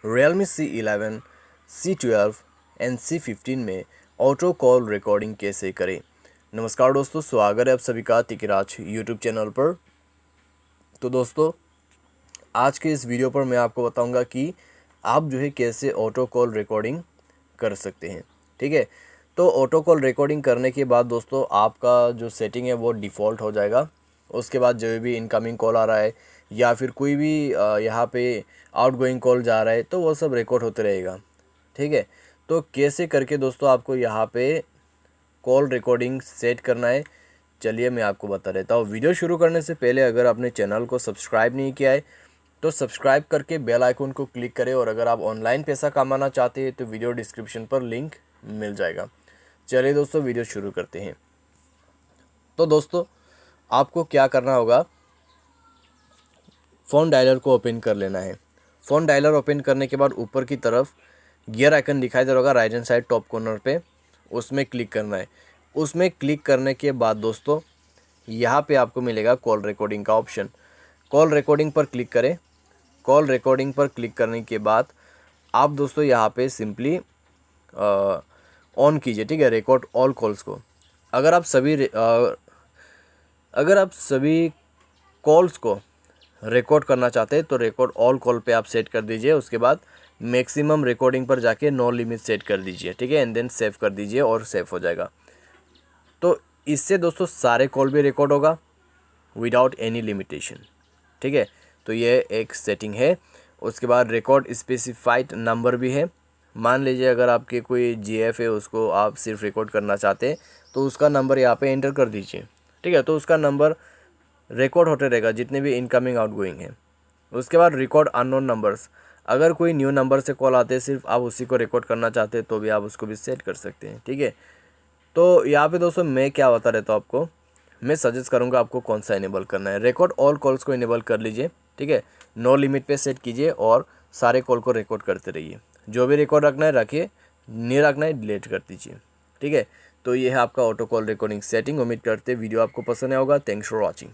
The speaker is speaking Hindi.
Realme C11, C12 and C15 में ऑटो कॉल रिकॉर्डिंग कैसे करें। नमस्कार दोस्तों, स्वागत है आप सभी का तिकराज यूट्यूब चैनल पर। तो दोस्तों, आज के इस वीडियो पर मैं आपको बताऊंगा कि आप जो है कैसे ऑटो कॉल रिकॉर्डिंग कर सकते हैं। ठीक है, तो ऑटो कॉल रिकॉर्डिंग करने के बाद दोस्तों आपका जो सेटिंग है वो डिफ़ॉल्ट हो जाएगा। उसके बाद जो भी इनकमिंग कॉल आ रहा है या फिर कोई भी यहाँ पे आउटगोइंग कॉल जा रहा है तो वो सब रिकॉर्ड होते रहेगा। ठीक है, तो कैसे करके दोस्तों आपको यहाँ पे कॉल रिकॉर्डिंग सेट करना है, चलिए मैं आपको बता देता हूँ। वीडियो शुरू करने से पहले अगर आपने चैनल को सब्सक्राइब नहीं किया है तो सब्सक्राइब करके बेल आइकन को क्लिक करें, और अगर आप ऑनलाइन पैसा कमाना चाहते हैं तो वीडियो डिस्क्रिप्शन पर लिंक मिल जाएगा। चलिए दोस्तों, वीडियो शुरू करते हैं। तो दोस्तों, आपको क्या करना होगा, फ़ोन डायलर को ओपन कर लेना है। फ़ोन डायलर ओपन करने के बाद ऊपर की तरफ गियर आइकन दिखाई दे रहा होगा right hand side top corner पे, उसमें क्लिक करना है। उसमें क्लिक करने के बाद दोस्तों यहाँ पे आपको मिलेगा कॉल रिकॉर्डिंग का ऑप्शन। कॉल रिकॉर्डिंग पर क्लिक करें। कॉल रिकॉर्डिंग पर क्लिक करने के बाद आप दोस्तों यहाँ पे सिंपली ऑन कीजिए। ठीक है, रिकॉर्ड ऑल कॉल्स को। अगर आप सभी कॉल्स को रिकॉर्ड करना चाहते हैं तो रिकॉर्ड ऑल कॉल पे आप सेट कर दीजिए। उसके बाद मैक्सिमम रिकॉर्डिंग पर जाके नो लिमिट सेट कर दीजिए। ठीक है, एंड देन सेव कर दीजिए और सेव हो जाएगा। तो इससे दोस्तों सारे कॉल भी रिकॉर्ड होगा विदाउट एनी लिमिटेशन। ठीक है, तो ये एक सेटिंग है। उसके बाद रिकॉर्ड स्पेसिफाइड नंबर भी है। मान लीजिए अगर आपके कोई जीएफ है, उसको आप सिर्फ रिकॉर्ड करना चाहते हैं तो उसका नंबर यहाँ पे एंटर कर दीजिए। ठीक है, तो उसका नंबर रिकॉर्ड होते रहेगा जितने भी इनकमिंग आउटगोइंग हैं। उसके बाद रिकॉर्ड अननोन नंबर्स, अगर कोई न्यू नंबर से कॉल आते हैं, सिर्फ आप उसी को रिकॉर्ड करना चाहते हैं तो भी आप उसको भी सेट कर सकते हैं। ठीक है, तो यहाँ पे दोस्तों मैं क्या बता रहता हूँ आपको, मैं सजेस्ट करूँगा आपको कौन सा इनेबल करना है। रिकॉर्ड ऑल कॉल्स को इनेबल कर लीजिए। ठीक है, नो लिमिट पे सेट कीजिए और सारे कॉल को रिकॉर्ड करते रहिए। जो भी रिकॉर्ड रखना है रखिए, नहीं रखना है डिलीट कर दीजिए। ठीक है, तो ये है आपका ऑटो कॉल रिकॉर्डिंग सेटिंग। उम्मीद करते वीडियो आपको पसंद आया होगा। Thanks for watching.